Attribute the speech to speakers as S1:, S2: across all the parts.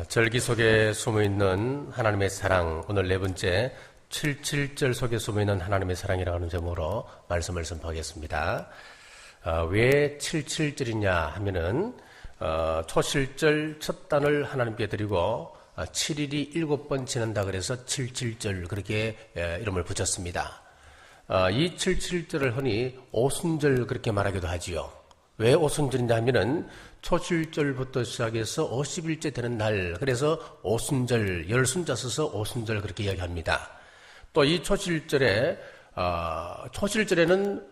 S1: 절기 속에 숨어있는 하나님의 사랑, 오늘 네 번째 77절 속에 숨어있는 하나님의 사랑이라고 하는 제목으로 말씀을 선포하겠습니다. 왜 77절이냐 하면은 초실절 첫 단을 하나님께 드리고 7일이 7번 지난다 그래서 77절 그렇게 이름을 붙였습니다. 이 77절을 흔히 오순절 그렇게 말하기도 하지요. 왜 오순절이냐 하면은 초실절부터 시작해서 50일째 되는 날, 그래서 오순절, 열순자 써서 오순절 그렇게 이야기합니다. 또 이 초실절에, 초실절에는,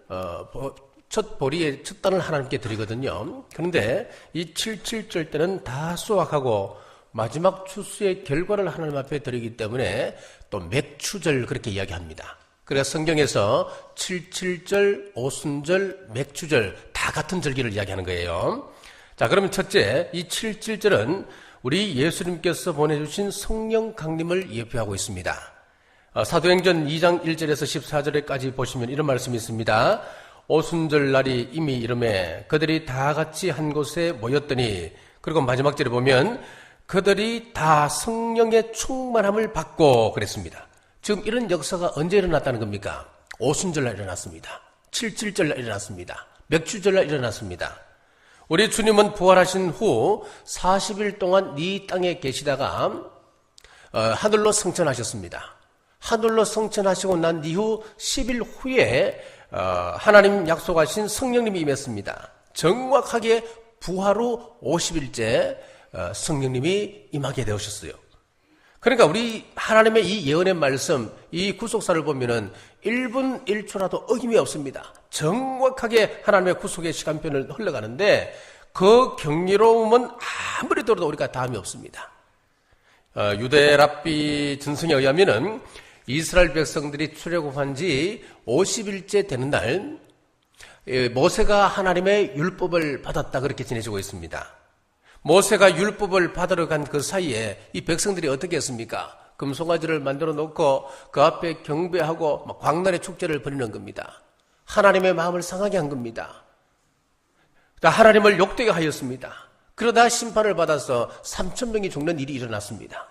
S1: 첫 보리의 첫 단을 하나님께 드리거든요. 그런데 이 77절 때는 다 수확하고 마지막 추수의 결과를 하나님 앞에 드리기 때문에 또 맥추절 그렇게 이야기합니다. 그래서 성경에서 77절, 오순절, 맥추절 다 같은 절기를 이야기하는 거예요. 자, 그러면 첫째, 이 77절은 우리 예수님께서 보내주신 성령 강림을 예표하고 있습니다. 사도행전 2장 1절에서 14절에까지 보시면 이런 말씀이 있습니다. 오순절 날이 이미 이름에 그들이 다 같이 한 곳에 모였더니, 그리고 마지막 절에 보면 그들이 다 성령의 충만함을 받고 그랬습니다. 지금 이런 역사가 언제 일어났다는 겁니까? 오순절 날 일어났습니다. 77절 날 일어났습니다. 맥추절 날 일어났습니다. 우리 주님은 부활하신 후 40일 동안 이 땅에 계시다가 하늘로 승천하셨습니다. 하늘로 승천하시고 난 이후 10일 후에 하나님 약속하신 성령님이 임했습니다. 정확하게 부활 후 50일째 성령님이 임하게 되셨어요. 그러니까 우리 하나님의 이 예언의 말씀, 이 구속사를 보면은 1분 1초라도 어김이 없습니다. 정확하게 하나님의 구속의 시간표를 흘러가는데 그 경이로움은 아무리 들어도 우리가 다음이 없습니다. 유대 랍비 전승에 의하면은 이스라엘 백성들이 출애굽한 지 50일째 되는 날 모세가 하나님의 율법을 받았다 그렇게 지내지고 있습니다. 모세가 율법을 받으러 간 그 사이에 이 백성들이 어떻게 했습니까? 금송아지를 만들어 놓고 그 앞에 경배하고 광란의 축제를 벌이는 겁니다. 하나님의 마음을 상하게 한 겁니다. 하나님을 욕되게 하였습니다. 그러다 심판을 받아서 3,000명이 죽는 일이 일어났습니다.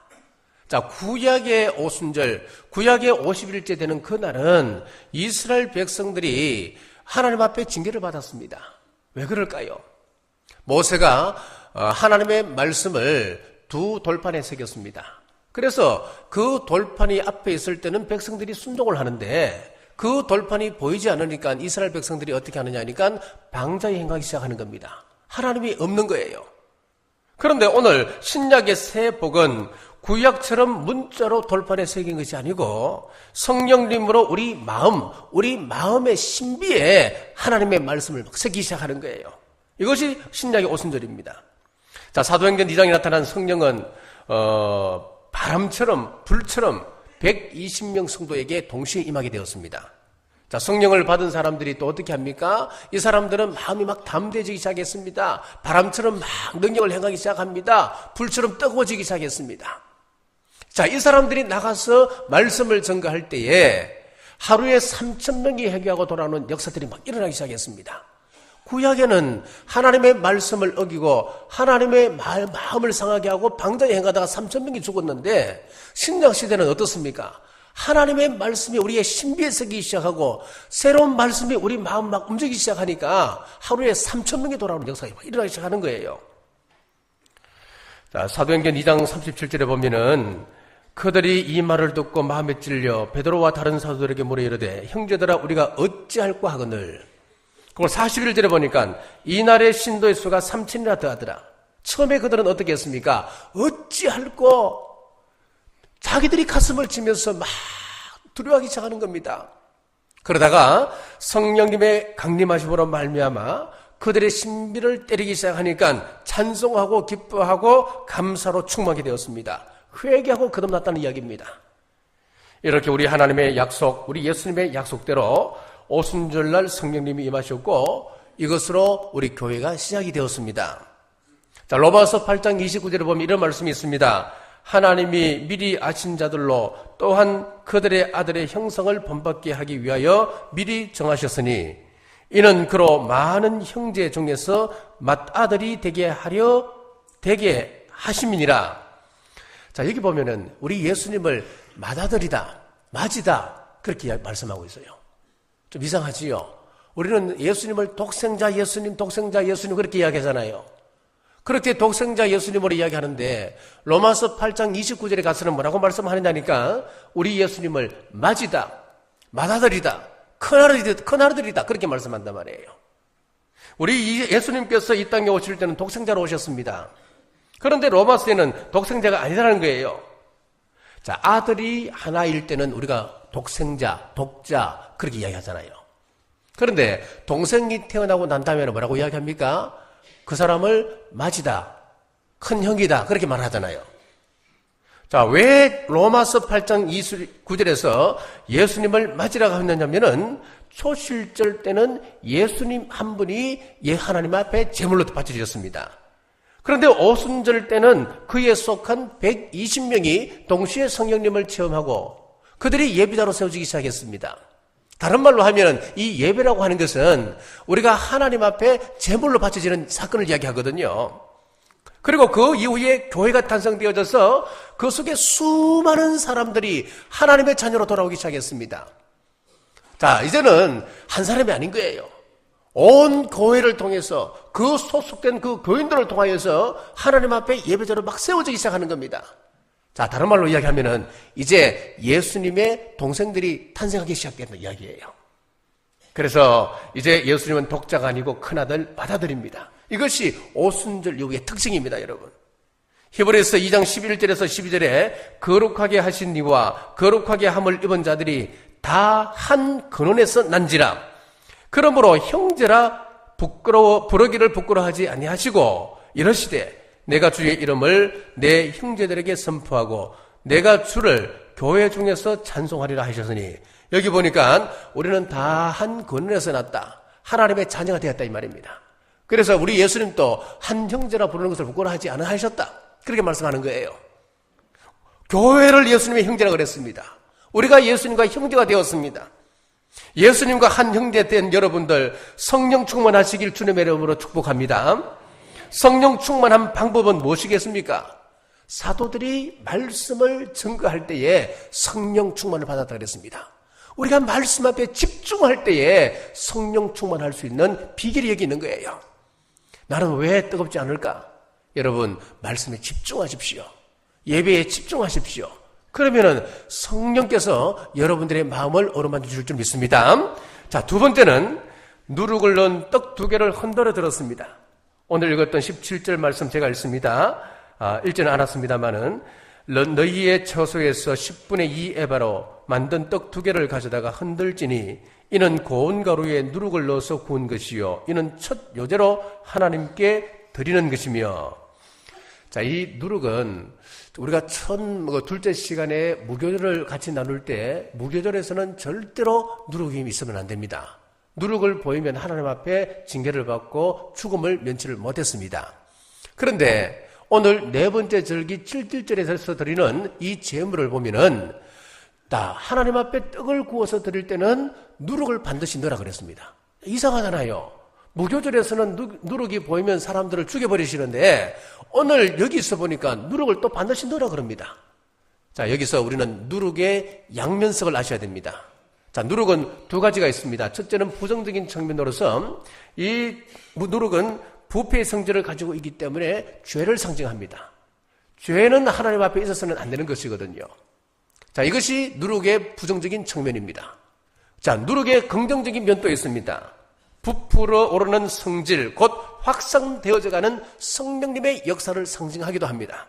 S1: 자, 구약의 오순절, 구약의 50일째 되는 그날은 이스라엘 백성들이 하나님 앞에 징계를 받았습니다. 왜 그럴까요? 모세가 하나님의 말씀을 두 돌판에 새겼습니다. 그래서 그 돌판이 앞에 있을 때는 백성들이 순종을 하는데 그 돌판이 보이지 않으니까 이스라엘 백성들이 어떻게 하느냐 하니까 방자에 행하기 시작하는 겁니다. 하나님이 없는 거예요. 그런데 오늘 신약의 새 복은 구약처럼 문자로 돌판에 새긴 것이 아니고 성령님으로 우리 마음의 신비에 하나님의 말씀을 새기기 시작하는 거예요. 이것이 신약의 오순절입니다. 자, 사도행전 2장에 나타난 성령은 바람처럼 불처럼 120명 성도에게 동시에 임하게 되었습니다. 자, 성령을 받은 사람들이 또 어떻게 합니까? 이 사람들은 마음이 막 담대해지기 시작했습니다. 바람처럼 막 능력을 행하기 시작합니다. 불처럼 뜨거워지기 시작했습니다. 자, 이 사람들이 나가서 말씀을 전가할 때에 하루에 3,000명이 회개하고 돌아오는 역사들이 막 일어나기 시작했습니다. 구약에는 하나님의 말씀을 어기고 하나님의 마음을 상하게 하고 방자에 행하다가 3,000명이 죽었는데 신약 시대는 어떻습니까? 하나님의 말씀이 우리의 신비에 새기기 시작하고 새로운 말씀이 우리 마음 막 움직이기 시작하니까 하루에 3,000명이 돌아오는 역사가 일어나기 시작하는 거예요. 자, 사도행전 2장 37절에 보면은 그들이 이 말을 듣고 마음에 찔려 베드로와 다른 사도들에게 물어 이르되 형제들아 우리가 어찌할꼬 하거늘. 그걸 41절에 보니까 이날의 신도의 수가 3,000이나 더하더라. 처음에 그들은 어떻게 했습니까? 어찌할꼬 자기들이 가슴을 치면서 막 두려워하기 시작하는 겁니다. 그러다가 성령님의 강림하심으로 말미암아 그들의 신비를 때리기 시작하니까 찬송하고 기뻐하고 감사로 충만하게 되었습니다. 회개하고 거듭났다는 이야기입니다. 이렇게 우리 하나님의 약속, 우리 예수님의 약속대로 오순절날 성령님이 임하셨고 이것으로 우리 교회가 시작이 되었습니다. 자, 로마서 8장 29절에 보면 이런 말씀이 있습니다. 하나님이 미리 아신 자들로 또한 그들의 아들의 형상을 본받게 하기 위하여 미리 정하셨으니 이는 그로 많은 형제 중에서 맏아들이 되게 하심이니라. 자, 여기 보면은 우리 예수님을 맏아들이다, 맏이다 그렇게 말씀하고 있어요. 좀 이상하지요? 우리는 예수님을 독생자 예수님 그렇게 이야기하잖아요. 그렇게 독생자 예수님으로 이야기하는데 로마서 8장 29절에 가서는 뭐라고 말씀하느냐니까 우리 예수님을 맏이다, 맏아들이다, 큰아들이다 그렇게 말씀한단 말이에요. 우리 예수님께서 이 땅에 오실 때는 독생자로 오셨습니다. 그런데 로마서에는 독생자가 아니라는 거예요. 자, 아들이 하나일 때는 우리가 독생자, 독자 그렇게 이야기하잖아요. 그런데 동생이 태어나고 난 다음에는 뭐라고 이야기합니까? 그 사람을 맏이다, 큰 형이다 그렇게 말하잖아요. 자, 왜 로마서 8장 29절에서 예수님을 맏이라고 했느냐면은 초실절 때는 예수님 한 분이 하나님 앞에 제물로 바쳐지셨습니다. 그런데 오순절 때는 그에 속한 120명이 동시에 성령님을 체험하고 그들이 예비자로 세워지기 시작했습니다. 다른 말로 하면 이 예배라고 하는 것은 우리가 하나님 앞에 제물로 바쳐지는 사건을 이야기하거든요. 그리고 그 이후에 교회가 탄생되어져서 그 속에 수많은 사람들이 하나님의 자녀로 돌아오기 시작했습니다. 자, 이제는 한 사람이 아닌 거예요. 온 교회를 통해서 그 소속된 그 교인들을 통하여서 하나님 앞에 예배자로 막 세워지기 시작하는 겁니다. 자, 다른 말로 이야기하면은 이제 예수님의 동생들이 탄생하기 시작된다는 이야기예요. 그래서 이제 예수님은 독자가 아니고 큰아들, 맏아들입니다. 이것이 오순절 이후의 특징입니다, 여러분. 히브리서 2장 11절에서 12절에 거룩하게 하신 이와 거룩하게 함을 입은 자들이 다 한 근원에서 난지라. 그러므로 형제라 부르기를 부끄러워하지 아니하시고 이러시되 내가 주의 이름을 내 형제들에게 선포하고 내가 주를 교회 중에서 찬송하리라 하셨으니 여기 보니까 우리는 다 한 근원에서 났다. 하나님의 자녀가 되었다 이 말입니다. 그래서 우리 예수님도 한 형제라 부르는 것을 부끄러워하지 않으셨다. 그렇게 말씀하는 거예요. 교회를 예수님의 형제라 그랬습니다. 우리가 예수님과 형제가 되었습니다. 예수님과 한 형제 된 여러분들 성령 충만하시길 주님의 이름으로 축복합니다. 성령 충만한 방법은 무엇이겠습니까? 사도들이 말씀을 증거할 때에 성령 충만을 받았다 그랬습니다. 우리가 말씀 앞에 집중할 때에 성령 충만할 수 있는 비결이 여기 있는 거예요. 나는 왜 뜨겁지 않을까? 여러분, 말씀에 집중하십시오. 예배에 집중하십시오. 그러면은 성령께서 여러분들의 마음을 어루만져 줄 줄 믿습니다. 자, 두 번째는 누룩을 넣은 떡 2개를 흔들어 들었습니다. 오늘 읽었던 17절 말씀 제가 읽습니다. 읽지는 않았습니다만은 너희의 처소에서 10분의 2 에바로 만든 떡 2개를 가져다가 흔들지니 이는 고운 가루에 누룩을 넣어서 구운 것이요 이는 첫 요제로 하나님께 드리는 것이며. 자, 이 누룩은 우리가 둘째 시간에 무교절을 같이 나눌 때 무교절에서는 절대로 누룩이 있으면 안 됩니다. 누룩을 보이면 하나님 앞에 징계를 받고 죽음을 면치를 못했습니다. 그런데 오늘 네 번째 절기 7.1절에서 드리는 이 제물을 보면은 하나님 앞에 떡을 구워서 드릴 때는 누룩을 반드시 넣으라 그랬습니다. 이상하잖아요. 무교절에서는 누룩이 보이면 사람들을 죽여버리시는데 오늘 여기서 보니까 누룩을 또 반드시 넣으라 그럽니다. 자, 여기서 우리는 누룩의 양면성을 아셔야 됩니다. 자, 누룩은 2가지가 있습니다. 첫째는 부정적인 측면으로서 이 누룩은 부패의 성질을 가지고 있기 때문에 죄를 상징합니다. 죄는 하나님 앞에 있어서는 안 되는 것이거든요. 자, 이것이 누룩의 부정적인 측면입니다. 자, 누룩의 긍정적인 면도 있습니다. 부풀어 오르는 성질, 곧 확산되어져가는 성령님의 역사를 상징하기도 합니다.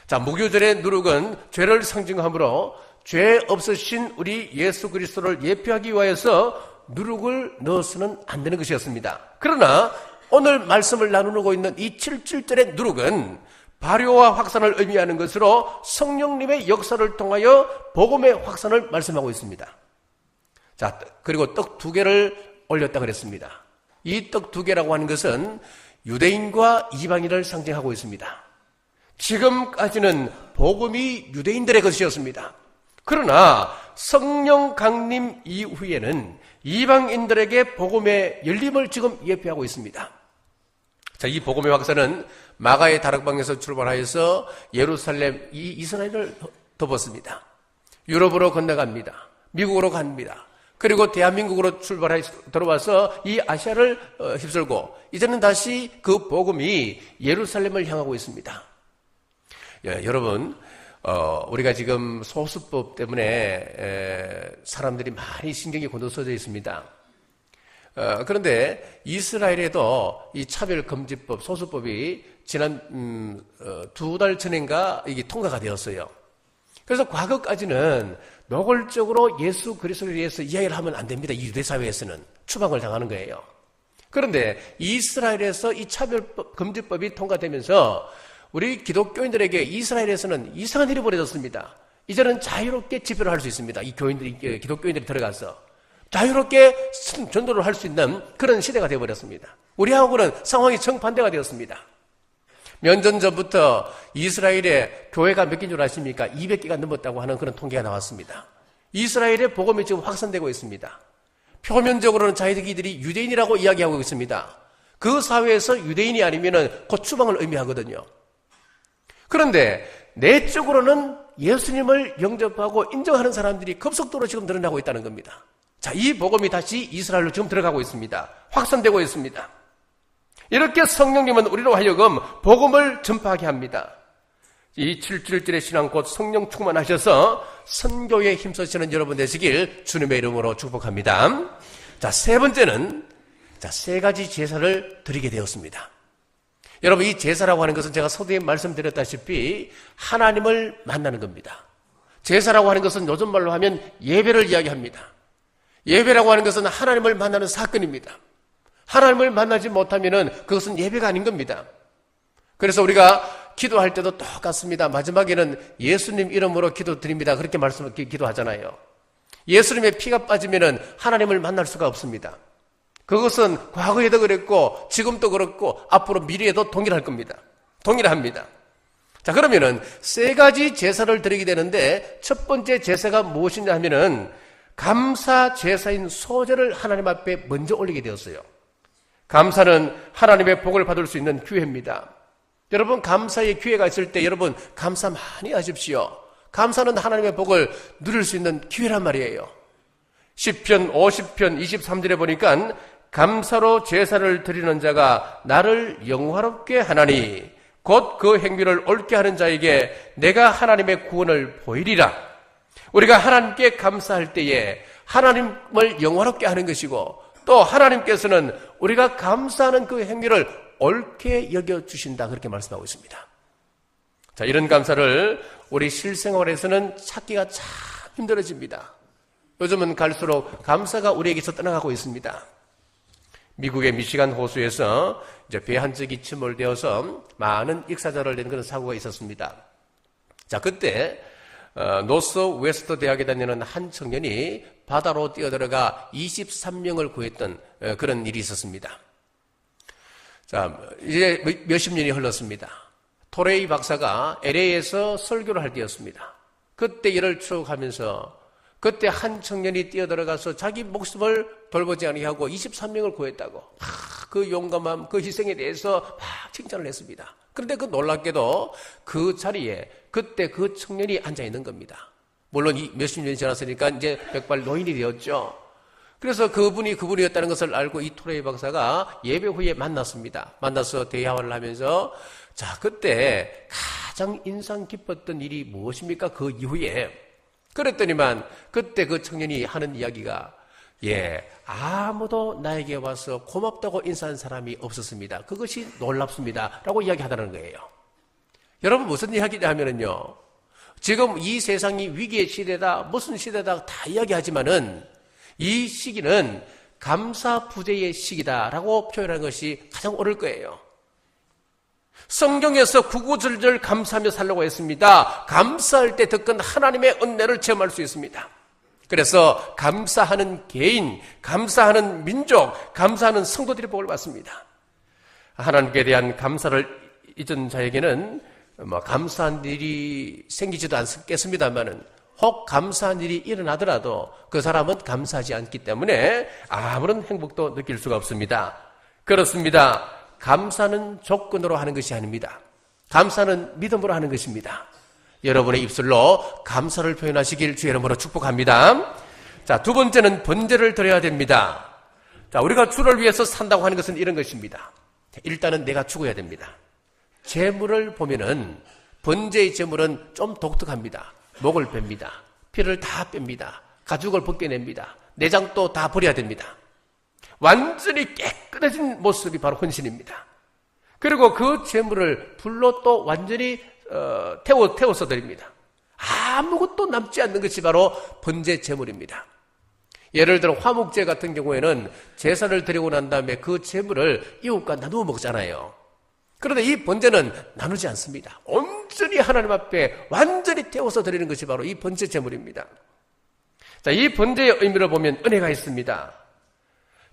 S1: 자, 무교절의 누룩은 죄를 상징하므로 죄 없으신 우리 예수 그리스도를 예표하기 위하여서 누룩을 넣어서는 안 되는 것이었습니다. 그러나 오늘 말씀을 나누고 있는 이 7.7절의 누룩은 발효와 확산을 의미하는 것으로 성령님의 역사를 통하여 복음의 확산을 말씀하고 있습니다. 자, 그리고 떡 2개를 올렸다 그랬습니다. 이 떡 2개라고 하는 것은 유대인과 이방인을 상징하고 있습니다. 지금까지는 복음이 유대인들의 것이었습니다. 그러나 성령 강림 이후에는 이방인들에게 복음의 열림을 지금 예표하고 있습니다. 자, 이 복음의 확산은 마가의 다락방에서 출발하여서 예루살렘, 이 이스라엘을 덮었습니다. 유럽으로 건너갑니다. 미국으로 갑니다. 그리고 대한민국으로 들어와서 이 아시아를 휩쓸고 이제는 다시 그 복음이 예루살렘을 향하고 있습니다. 여러분, 우리가 지금 소수법 때문에 사람들이 많이 신경이 곤두서져 있습니다. 그런데 이스라엘에도 이 차별금지법, 소수법이 지난 2달 전인가 이게 통과가 되었어요. 그래서 과거까지는 노골적으로 예수 그리스도에 대해서 이야기를 하면 안 됩니다. 이 유대사회에서는 추방을 당하는 거예요. 그런데 이스라엘에서 이 차별금지법이 통과되면서 우리 기독교인들에게 이스라엘에서는 이상한 일이 벌어졌습니다. 이제는 자유롭게 집회를 할 수 있습니다. 이 기독교인들이 들어가서 자유롭게 전도를 할 수 있는 그런 시대가 되어버렸습니다. 우리하고는 상황이 정반대가 되었습니다. 몇 년 전부터 이스라엘에 교회가 몇 개인 줄 아십니까? 200개가 넘었다고 하는 그런 통계가 나왔습니다. 이스라엘의 복음이 지금 확산되고 있습니다. 표면적으로는 자기들이 유대인이라고 이야기하고 있습니다. 그 사회에서 유대인이 아니면 곧 추방을 의미하거든요. 그런데 내적으로는 예수님을 영접하고 인정하는 사람들이 급속도로 지금 늘어나고 있다는 겁니다. 자, 이 복음이 다시 이스라엘로 지금 들어가고 있습니다. 확산되고 있습니다. 이렇게 성령님은 우리로 하여금 복음을 전파하게 합니다. 이 7.7절의 신앙 곧 성령 충만하셔서 선교에 힘쓰시는 여러분 되시길 주님의 이름으로 축복합니다. 자, 세 번째는 세 가지 제사를 드리게 되었습니다. 여러분, 이 제사라고 하는 것은 제가 서두에 말씀드렸다시피 하나님을 만나는 겁니다. 제사라고 하는 것은 요즘 말로 하면 예배를 이야기합니다. 예배라고 하는 것은 하나님을 만나는 사건입니다. 하나님을 만나지 못하면 그것은 예배가 아닌 겁니다. 그래서 우리가 기도할 때도 똑같습니다. 마지막에는 예수님 이름으로 기도드립니다. 그렇게 기도하잖아요. 예수님의 피가 빠지면 하나님을 만날 수가 없습니다. 그것은 과거에도 그랬고 지금도 그렇고 앞으로 미래에도 동일할 겁니다. 동일합니다. 자, 그러면은 세 가지 제사를 드리게 되는데 첫 번째 제사가 무엇이냐 하면은 감사 제사인 소제를 하나님 앞에 먼저 올리게 되었어요. 감사는 하나님의 복을 받을 수 있는 기회입니다. 여러분, 감사의 기회가 있을 때 여러분 감사 많이 하십시오. 감사는 하나님의 복을 누릴 수 있는 기회란 말이에요. 시편 50편 23절에 보니까 감사로 제사를 드리는 자가 나를 영화롭게 하나니 곧 그 행위를 옳게 하는 자에게 내가 하나님의 구원을 보이리라. 우리가 하나님께 감사할 때에 하나님을 영화롭게 하는 것이고 또 하나님께서는 우리가 감사하는 그 행위를 옳게 여겨주신다, 그렇게 말씀하고 있습니다. 자, 이런 감사를 우리 실생활에서는 찾기가 참 힘들어집니다. 요즘은 갈수록 감사가 우리에게서 떠나가고 있습니다. 미국의 미시간 호수에서 이제 배 한 척이 침몰되어서 많은 익사자를 낸 그런 사고가 있었습니다. 자, 그때 노스 웨스트 대학에 다니는 한 청년이 바다로 뛰어들어가 23명을 구했던 그런 일이 있었습니다. 자, 이제 몇십 년이 흘렀습니다. 토레이 박사가 LA에서 설교를 할 때였습니다. 그때 이를 추억하면서 그때 한 청년이 뛰어들어가서 자기 목숨을 돌보지 아니하고 23명을 구했다고 그 용감함, 그 희생에 대해서 막 칭찬을 했습니다. 그런데 그 놀랍게도 그 자리에 그때 그 청년이 앉아 있는 겁니다. 물론 몇십 년이 지났으니까 이제 백발 노인이 되었죠. 그래서 그분이었다는 것을 알고 이 토레이 박사가 예배 후에 만났습니다. 만나서 대화를 하면서 자, 그때 가장 인상 깊었던 일이 무엇입니까? 그 이후에 그랬더니만 그때 그 청년이 하는 이야기가 아무도 나에게 와서 고맙다고 인사한 사람이 없었습니다. 그것이 놀랍습니다. 라고 이야기하다는 거예요. 여러분, 무슨 이야기냐 하면은요, 지금 이 세상이 위기의 시대다, 무슨 시대다 다 이야기하지만은 이 시기는 감사 부재의 시기다라고 표현하는 것이 가장 옳을 거예요. 성경에서 구구절절 감사하며 살라고 했습니다. 감사할 때 더 큰 하나님의 은혜를 체험할 수 있습니다. 그래서 감사하는 개인, 감사하는 민족, 감사하는 성도들이 복을 받습니다. 하나님께 대한 감사를 잊은 자에게는 감사한 일이 생기지도 않겠습니다만은 혹 감사한 일이 일어나더라도 그 사람은 감사하지 않기 때문에 아무런 행복도 느낄 수가 없습니다. 그렇습니다. 감사는 조건으로 하는 것이 아닙니다. 감사는 믿음으로 하는 것입니다. 여러분의 입술로 감사를 표현하시길 주의 이름으로 축복합니다. 자, 두 번째는 번제를 드려야 됩니다. 자, 우리가 주를 위해서 산다고 하는 것은 이런 것입니다. 일단은 내가 죽어야 됩니다. 제물을 보면은 번제의 제물은 좀 독특합니다. 목을 뺍니다. 피를 다 뺍니다. 가죽을 벗겨냅니다. 내장도 다 버려야 됩니다. 완전히 깨끗해진 모습이 바로 헌신입니다. 그리고 그 제물을 불로 또 완전히 태워서 드립니다. 아무것도 남지 않는 것이 바로 번제 제물입니다. 예를 들어 화목제 같은 경우에는 제사를 드리고 난 다음에 그 제물을 이웃과 나누어 먹잖아요. 그런데 이 번제는 나누지 않습니다. 온전히 하나님 앞에 완전히 태워서 드리는 것이 바로 이 번제 제물입니다. 자, 이 번제의 의미를 보면 은혜가 있습니다.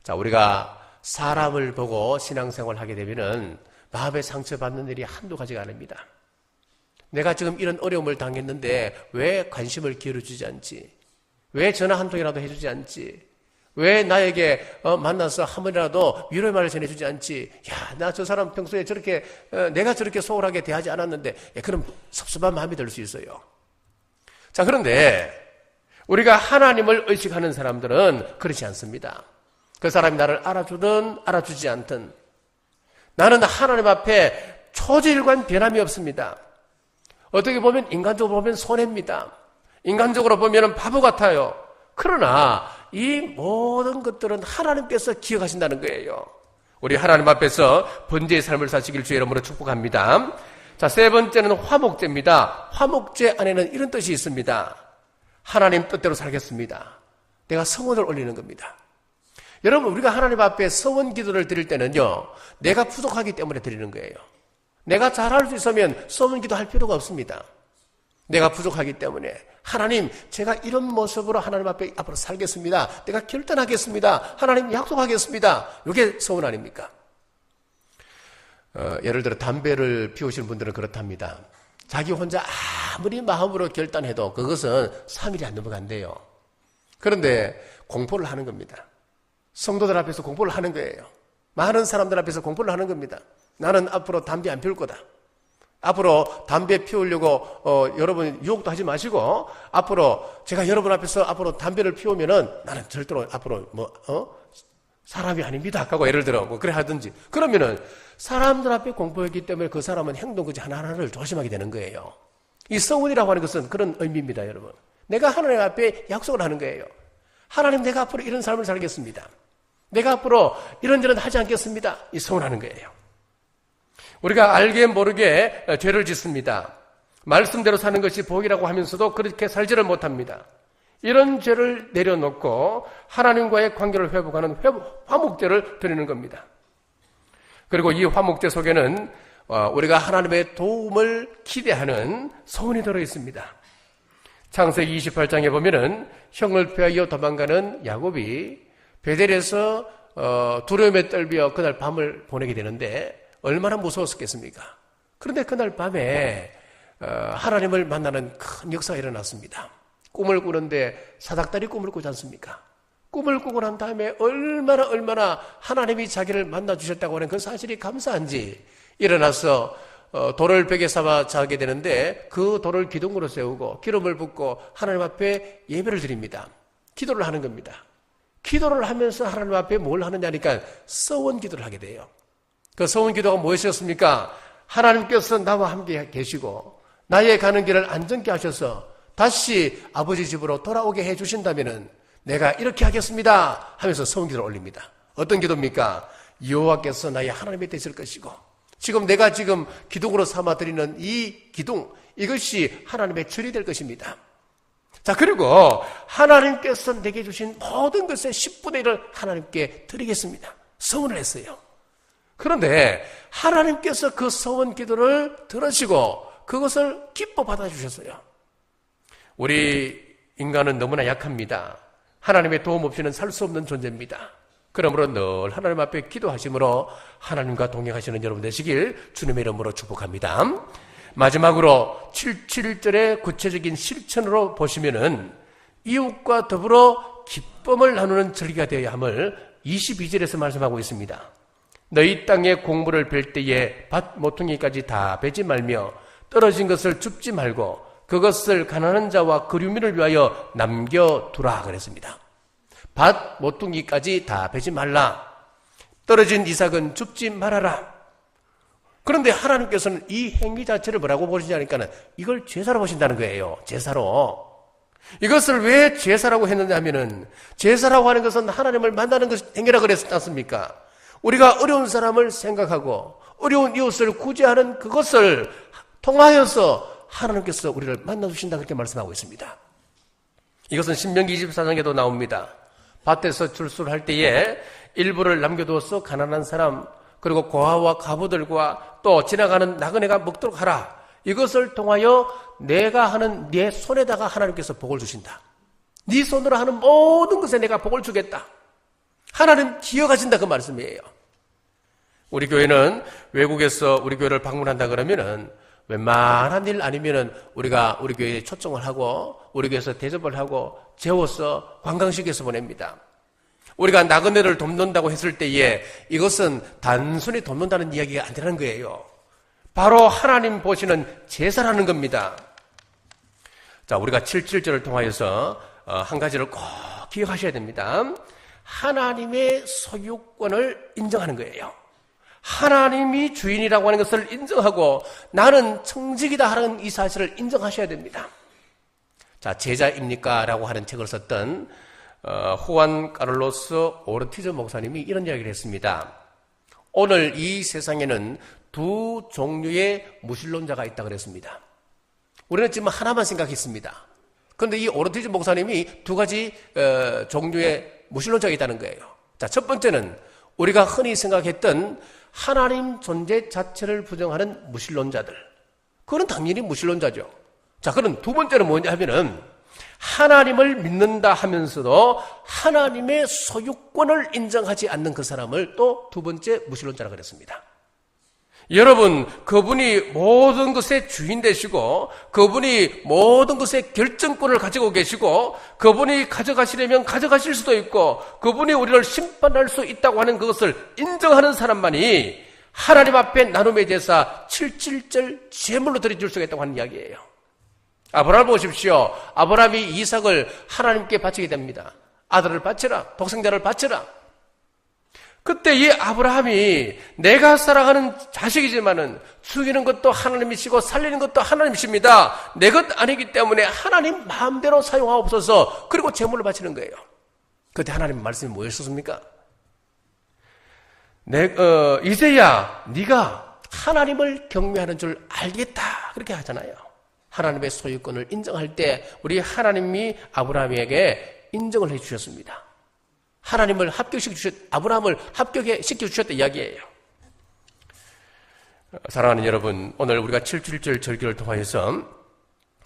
S1: 자, 우리가 사람을 보고 신앙생활을 하게 되면은 마음에 상처받는 일이 한두 가지가 아닙니다. 내가 지금 이런 어려움을 당했는데 왜 관심을 기울여주지 않지? 왜 전화 한 통이라도 해주지 않지? 왜 나에게 만나서 한 번이라도 위로의 말을 전해주지 않지? 야, 나 저 사람 평소에 저렇게 내가 저렇게 소홀하게 대하지 않았는데 그런 섭섭한 마음이 들 수 있어요. 자, 그런데 우리가 하나님을 의식하는 사람들은 그렇지 않습니다. 그 사람이 나를 알아주든 알아주지 않든 나는 하나님 앞에 초지일관 변함이 없습니다. 어떻게 보면 인간적으로 보면 손해입니다. 인간적으로 보면 바보 같아요. 그러나 이 모든 것들은 하나님께서 기억하신다는 거예요. 우리 하나님 앞에서 번제의 삶을 사시길 주의 이름으로 축복합니다. 자, 세 번째는 화목제입니다. 화목제 안에는 이런 뜻이 있습니다. 하나님 뜻대로 살겠습니다. 내가 성원을 올리는 겁니다. 여러분, 우리가 하나님 앞에 성원 기도를 드릴 때는요, 내가 부족하기 때문에 드리는 거예요. 내가 잘할 수 있으면 성원 기도할 필요가 없습니다. 내가 부족하기 때문에 하나님, 제가 이런 모습으로 하나님 앞에 앞으로 살겠습니다. 내가 결단하겠습니다. 하나님 약속하겠습니다. 이게 성원 아닙니까? 예를 들어 담배를 피우시는 분들은 그렇답니다. 자기 혼자 아무리 마음으로 결단해도 그것은 3일이 안 넘어간대요. 그런데 공포를 하는 겁니다. 성도들 앞에서 공포를 하는 거예요. 많은 사람들 앞에서 공포를 하는 겁니다. 나는 앞으로 담배 안 피울 거다. 앞으로 담배 피우려고 여러분 유혹도 하지 마시고 앞으로 제가 여러분 앞에서 앞으로 담배를 피우면은 나는 절대로 앞으로 사람이 아닙니다. 하고 예를 들어 그래 하든지 그러면은 사람들 앞에 공포했기 때문에 그 사람은 행동거지 하나하나를 조심하게 되는 거예요. 이 성원이라고 하는 것은 그런 의미입니다, 여러분. 내가 하나님 앞에 약속을 하는 거예요. 하나님, 내가 앞으로 이런 삶을 살겠습니다. 내가 앞으로 이런저런 하지 않겠습니다. 이 성원하는 거예요. 우리가 알게 모르게 죄를 짓습니다. 말씀대로 사는 것이 복이라고 하면서도 그렇게 살지를 못합니다. 이런 죄를 내려놓고 하나님과의 관계를 회복하는 화목제를 드리는 겁니다. 그리고 이 화목제 속에는 우리가 하나님의 도움을 기대하는 소원이 들어있습니다. 창세기 28장에 보면은 형을 피하여 도망가는 야곱이 베델에서 두려움에 떨며 그날 밤을 보내게 되는데 얼마나 무서웠겠습니까? 그런데 그날 밤에 하나님을 만나는 큰 역사가 일어났습니다. 꿈을 꾸는데 사닥다리 꿈을 꾸지 않습니까? 꿈을 꾸고 난 다음에 얼마나 하나님이 자기를 만나주셨다고 하는 그 사실이 감사한지 일어나서 돌을 벽에 삼아 자게 되는데 그 돌을 기둥으로 세우고 기름을 붓고 하나님 앞에 예배를 드립니다. 기도를 하는 겁니다. 기도를 하면서 하나님 앞에 뭘 하느냐니까 서원 기도를 하게 돼요. 그 서원 기도가 무엇이었습니까? 하나님께서 나와 함께 계시고 나의 가는 길을 안전케 하셔서 다시 아버지 집으로 돌아오게 해주신다면은 내가 이렇게 하겠습니다 하면서 서원 기도를 올립니다. 어떤 기도입니까? 여호와께서 나의 하나님이 되실 것이고 지금 내가 기둥으로 삼아 드리는 이 기둥, 이것이 하나님의 절이 될 것입니다. 자, 그리고 하나님께서 내게 주신 모든 것의 10분의 1을 하나님께 드리겠습니다. 서원을 했어요. 그런데 하나님께서 그 서원 기도를 들으시고 그것을 기뻐 받아주셨어요. 우리 인간은 너무나 약합니다. 하나님의 도움 없이는 살 수 없는 존재입니다. 그러므로 늘 하나님 앞에 기도하심으로 하나님과 동행하시는 여러분 되시길 주님의 이름으로 축복합니다. 마지막으로 7절의 구체적인 실천으로 보시면은 이웃과 더불어 기쁨을 나누는 절기가 되어야 함을 22절에서 말씀하고 있습니다. 너희 땅에 곡물을 벨 때에 밭 모퉁이까지 다 베지 말며 떨어진 것을 줍지 말고 그것을 가난한 자와 그류민을 위하여 남겨두라 그랬습니다. 밭 모퉁이까지 다 베지 말라. 떨어진 이삭은 줍지 말아라. 그런데 하나님께서는 이 행위 자체를 뭐라고 보시냐니까 이걸 제사로 보신다는 거예요. 제사로. 이것을 왜 제사라고 했느냐 하면은 제사라고 하는 것은 하나님을 만나는 것 행위라 그랬지 않습니까? 우리가 어려운 사람을 생각하고 어려운 이웃을 구제하는 그것을 통하여서 하나님께서 우리를 만나주신다 그렇게 말씀하고 있습니다. 이것은 신명기 24장에도 나옵니다. 밭에서 출수할 때에 일부를 남겨두어서 가난한 사람 그리고 고아와 과부들과 또 지나가는 나그네가 먹도록 하라. 이것을 통하여 내가 하는 내 손에다가 하나님께서 복을 주신다. 네 손으로 하는 모든 것에 내가 복을 주겠다. 하나님 기억하신다 그 말씀이에요. 우리 교회는 외국에서 우리 교회를 방문한다 그러면은 웬만한 일 아니면은 우리가 우리 교회에 초청을 하고 우리 교회에서 대접을 하고 재워서 관광식에서 보냅니다. 우리가 나그네를 돕는다고 했을 때에 이것은 단순히 돕는다는 이야기가 아니라는 거예요. 바로 하나님 보시는 제사라는 겁니다. 자, 우리가 7.7절을 통하여서 한 가지를 꼭 기억하셔야 됩니다. 하나님의 소유권을 인정하는 거예요. 하나님이 주인이라고 하는 것을 인정하고 나는 청직이다 하는 이 사실을 인정하셔야 됩니다. 자, 제자입니까? 라고 하는 책을 썼던 후안 카를로스 오르티즈 목사님이 이런 이야기를 했습니다. 오늘 이 세상에는 두 종류의 무신론자가 있다 그랬습니다. 우리는 지금 하나만 생각했습니다. 그런데 이 오르티즈 목사님이 두 가지 종류의 무신론자가 있다는 거예요. 자, 첫 번째는 우리가 흔히 생각했던 하나님 존재 자체를 부정하는 무신론자들. 그건 당연히 무신론자죠. 자, 그럼 두 번째는 뭐냐 하면은 하나님을 믿는다 하면서도 하나님의 소유권을 인정하지 않는 그 사람을 또 두 번째 무신론자라고 그랬습니다. 여러분, 그분이 모든 것의 주인 되시고 그분이 모든 것의 결정권을 가지고 계시고 그분이 가져가시려면 가져가실 수도 있고 그분이 우리를 심판할 수 있다고 하는 그것을 인정하는 사람만이 하나님 앞에 나눔의 제사 7.7절 제물로 드려줄 수가 있다고 하는 이야기예요. 아브라함을 보십시오. 아브라함이 이삭을 하나님께 바치게 됩니다. 아들을 바쳐라. 독생자를 바쳐라. 그때 이 아브라함이 내가 사랑하는 자식이지만은 죽이는 것도 하나님이시고 살리는 것도 하나님이십니다. 내 것 아니기 때문에 하나님 마음대로 사용하옵소서. 그리고 제물을 바치는 거예요. 그때 하나님 말씀이 뭐였습니까? 이제야 네가 하나님을 경외하는 줄 알겠다. 그렇게 하잖아요. 하나님의 소유권을 인정할 때 우리 하나님이 아브라함에게 인정을 해 주셨습니다. 하나님을 아브라함을 합격시켜 주셨다 이야기예요. 사랑하는 여러분, 오늘 우리가 7.7절 절기를 통하여서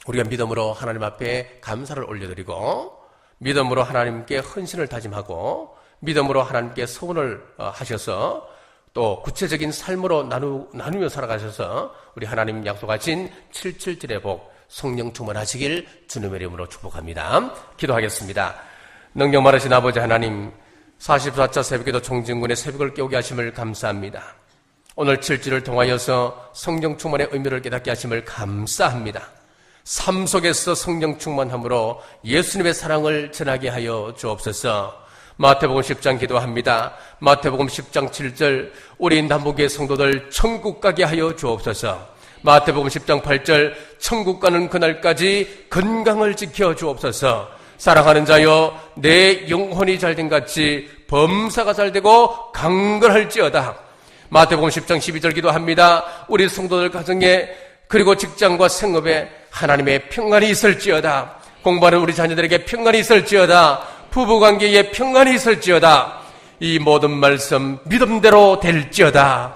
S1: 우리가 믿음으로 하나님 앞에 감사를 올려드리고 믿음으로 하나님께 헌신을 다짐하고 믿음으로 하나님께 서원을 하셔서 또 구체적인 삶으로 나누며 살아가셔서 우리 하나님 약속하신 7.7절의 복 성령 충만하시길 주님의 이름으로 축복합니다. 기도하겠습니다. 능력 많으신 아버지 하나님, 44차 새벽에도 총진군의 새벽을 깨우게 하심을 감사합니다. 오늘 7절을 통하여서 성령 충만의 의미를 깨닫게 하심을 감사합니다. 삶 속에서 성령 충만함으로 예수님의 사랑을 전하게 하여 주옵소서. 마태복음 10장 기도합니다. 마태복음 10장 7절 우리 남북의 성도들 천국 가게 하여 주옵소서. 마태복음 10장 8절 천국 가는 그날까지 건강을 지켜 주옵소서. 사랑하는 자여, 내 영혼이 잘된 같이 범사가 잘되고 강건할지어다. 마태복음 10장 12절 기도합니다. 우리 성도들 가정에 그리고 직장과 생업에 하나님의 평안이 있을지어다. 공부하는 우리 자녀들에게 평안이 있을지어다. 부부관계에 평안이 있을지어다. 이 모든 말씀 믿음대로 될지어다.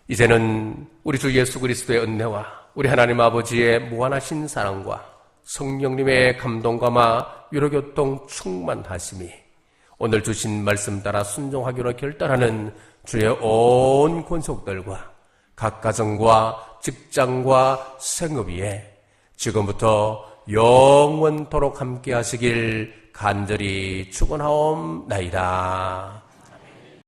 S1: 이제는 우리 주 예수 그리스도의 은혜와 우리 하나님 아버지의 무한하신 사랑과 성령님의 감동과 위로교통 충만하심이 오늘 주신 말씀 따라 순종하기로 결단하는 주의 온 권속들과 각 가정과 직장과 생업 위에 지금부터 영원토록 함께 하시길 간절히 축원하옵나이다.